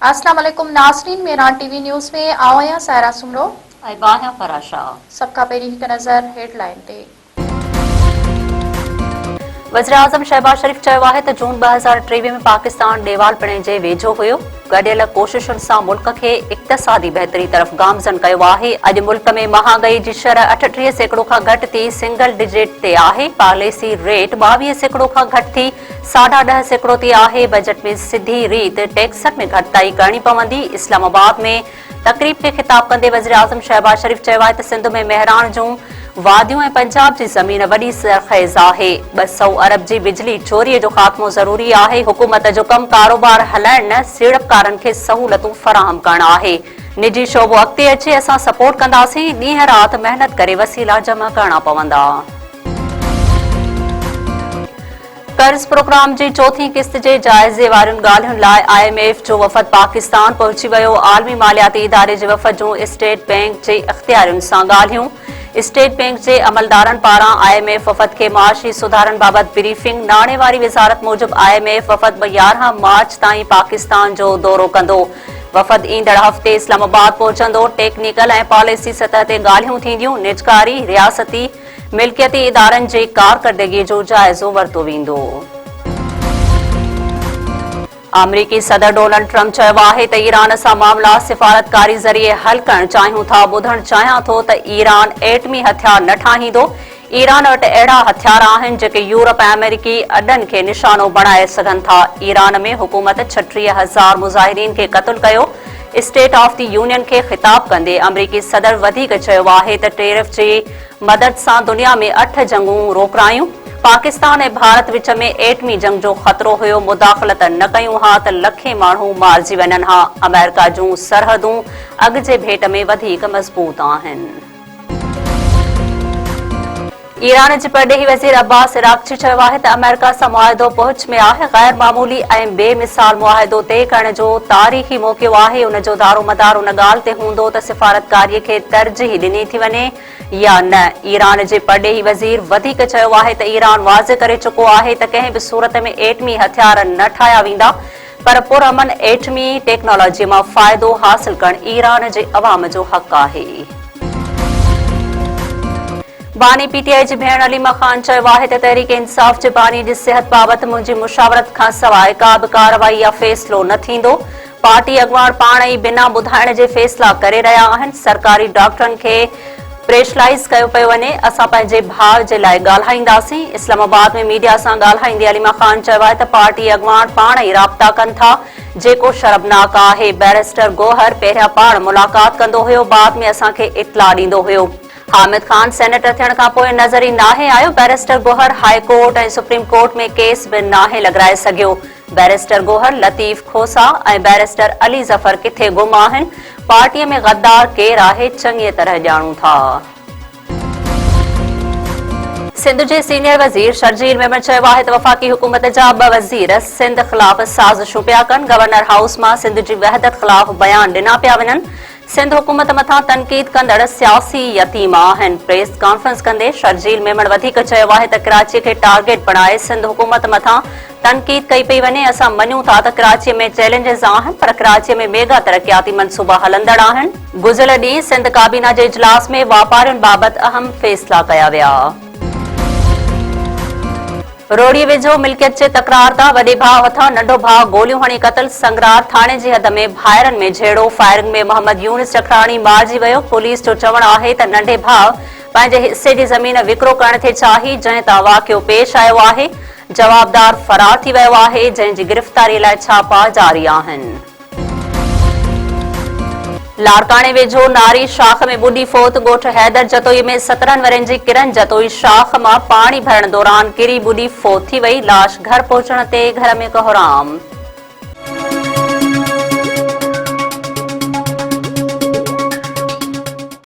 अस्सलाम वालेकुम नाज़रीन, मेरान टीवी न्यूज़ में आवाया सायरा सुमरो बाहिया फराशा सबका पहिरीं हिकु नज़र हेडलाइन ते। वज़ीर-ए-आज़म शहबाज शरीफ़ चयो आहे त जून 2023 में पाकिस्तान ॾेवाल पिणे जे वेझो हुयो। गॾियल कोशिशुनि सां मुल्क खे इक़्तिसादी बहितरी तरफ़ गामज़न कयो आहे। अॼु मुल्क में महांगाई जी शरह 38% खां घटि थी सिंगल डिजिट ते आहे। पॉलिसी रेट 22% खां घटि थी 10.5% ते आहे। बजट में सिधी रीत टैक्सनि में घटिताई करणी पवंदी। इस्लामाबाद में तक़रीब खे ख़िताब कंदे वज़ीर-ए-आज़म शहबाज शरीफ़ चयो आहे त सिंध में मेहरान जूं वादियूं ऐं पंजाब जी ज़मीन वॾी सरख़ेज़ आहे। 200 अरब जी बिजली चोरीअ जो ख़ात्मो ज़रूरी आहे। हुकूमत जो कमु कारोबार हलाइण न सीड़पकारनि खे सहूलतूं फ़राहम करणु आहे। निजी शोबो अॻिते अचे, असां सपोर्ट कंदासीं। ॾींहं राति महिनत करे वसीला जमा करणा पवंदा। कर्ज़ प्रोग्राम जी चौथीं किस्त जे जाइज़े वारियुनि ॻाल्हियुनि लाइ IMF जो वफ़द पाकिस्तान पहुची वियो। आलमी मालियाती इदारे जे वफ़द जूं स्टेट बैंक जे इख़्तियारियुनि सां ॻाल्हियूं। स्टेट बैंक जे अमलदारनि पारां IMF वफ़द खे माशी सुधारनि बाबति ब्रीफिंग। नाणे वारी वज़ारत मूजिबि IMF वफ़द 11 मार्च ताईं पाकिस्तान जो दौरो कंदो। वफ़द ईंदड़ हफ़्ते इस्लामाबाद पहुचंदो। टेक्निकल ऐं पॉलिसी सतह ते ॻाल्हियूं थींदियूं। निजकारी रियासती मिल्कियती इदारनि जे कारकर्दगीअ जो जाइज़ो वरितो वेंदो। अमरीकी सदर डोनाल्ड ट्रम्प चयो आहे त ईरान सां मामला सिफ़ारतकारी ज़रिए हल करणु चाहियूं था। ॿुधणु चाहियां थो त ईरान एटमी हथियार न ठाहींदो। ईरान वटि अहिड़ा हथियार आहिनि जेके यूरोप ऐं अमेरिकी अॾनि खे निशानो बणाए सघनि था। ईरान में हुकूमत 36,000 मुज़ाहिरीन खे क़त्ल कयो। स्टेट ऑफ द यूनियन खे ख़िताब कंदे अमरीकी सदर वधीक चयो आहे त टेरिफ जी मदद सां दुनिया में 8 जंगूं रोकरायूं। पाकिस्तान ऐं भारत विच में एटमी जंग जो ख़तरो हुयो। मुदाख़लत न कयूं हा त लखे माण्हू मारिजी वञनि हा। अमेरिका जूं सरहदूं अॻु जे भेट में वधीक मज़बूत आहिनि। ईरान जे परॾेही वज़ीर अब्बास इराक़ची चयो आहे त अमेरिका सां मुआहिदो पहुच में आहे। गैर मामूली ऐं बेमिसाल मुआहिदो तइ करण जो तारीख़ी मौक़ो आहे। उन जो दारोमदार उन ॻाल्हि ते हूंदो त सिफ़ारतकारीअ खे तरजीह ॾिनी थी वञे या न। ईरान जे परॾेही वज़ीर वधीक चयो आहे त ईरान वाज़े करे चुको आहे त कंहिं बि सूरत में एटमी हथियार न ठाहिया वेंदा, पर पुरअमन एटमी टेक्नोलॉजीअ मां फ़ाइदो हासिल करणु ईरान जे अवाम जो हक़ आहे। बानी PTI जी भेण अलीमा ख़ान चयो आहे त तहरीक इंसाफ़ जे बानी जी सिहत बाबति मुंहिंजी मुशावरत खां सवाइ का बि कार्रवाई या फ़ैसिलो न थींदो। पार्टी अॻुवाण पाण ई बिना ॿुधाइण जे फ़ैसिला करे रहिया आहिनि। सरकारी डॉक्टरनि खे प्रेशराइज़ कयो पियो वञे। असां पंहिंजे भाउ जे लाइ ॻाल्हाईंदासीं। इस्लामाबाद में मीडिया सां ॻाल्हाईंदे अलीमा ख़ान चयो आहे त पार्टी अॻुवाण पाण ई राब्ता कनि था, जेको शर्मनाक आहे। बैरिस्टर गौहर पहिरियां पाण मुलाक़ात कंदो हुयो, बाद में असांखे इतला ॾींदो हुयो। हामिद खान सेनेटर थियण खां पोइ नज़र ई नाहे आयो। बैरिस्टर गौहर हाई कोर्ट ऐं सुप्रीम कोर्ट में केस बि नाहे लॻाए सघियो। बैरिस्टर गौहर, लतीफ़ खोसा ऐं बैरिस्टर अली ज़फ़र किथे गुम आहिनि। पार्टीअ में गद्दार केरु आहे, चङीअ तरह ॼाणूं था। सिंध जे सीनियर वज़ीर शर्जील मेमन चयो आहे त वफ़ाक़ी हुकूमत जा 2 वज़ीर सिंध ख़िलाफ़ साज़िशूं पिया कनि। गवर्नर हाउस मां सिंध जी वहदत ख़िलाफ़ बयान ॾिना पिया वञनि। सिंध हुकूमत मथां तनक़ीद कंदड़ सियासी यतीम आहिनि। प्रेस कॉन्फ्रेंस कंदे शर्जील मेमन वधीक चयो आहे त कराची खे टारगेट बणाए सिंध हुकूमत मथां तनक़ीद कई पई वञे। असां मञूं था त कराचीअ में चैलेंजेस आहिनि, पर कराचीअ में मेगा तरक़ियाती मनसूबा हलंदड़ आहिनि। गुज़िरियल ॾींहुं सिंध काबीना जे इजलास में वापारियुनि बाबति अहम फ़ैसिला कया विया। रोड़ी वेझो मिल्कियत जे तकरार तां वॾे भाउ हथां नंढो भाउ गोलियूं हणी क़तल। संगरार थाणे जी हद में भाइरनि में झेड़ो। फायरिंग में मोहम्मद यूनिस चखराणी मारिजी वियो। पुलिस जो चवणु आहे त नंढे भाउ पंहिंजे हिसे जी ज़मीन विकिरो करण थे चाही, जंहिं तां वाक़ियो पेश आयो आहे। जवाबदार फरार थी वियो आहे, जंहिं जी गिरफ़्तारी लाइ छापा जारी आहिनि। लाड़काणे वेझो नारी शाख में ॿुॾी फोत। ॻोठ हैदर जतोई में 17 वरनि जी किरन जतोई शाख मां पाणी भरण दौरान किरी ॿुॾी फोत थी वई। लाश घर पहुचण ते घर में कोहराम।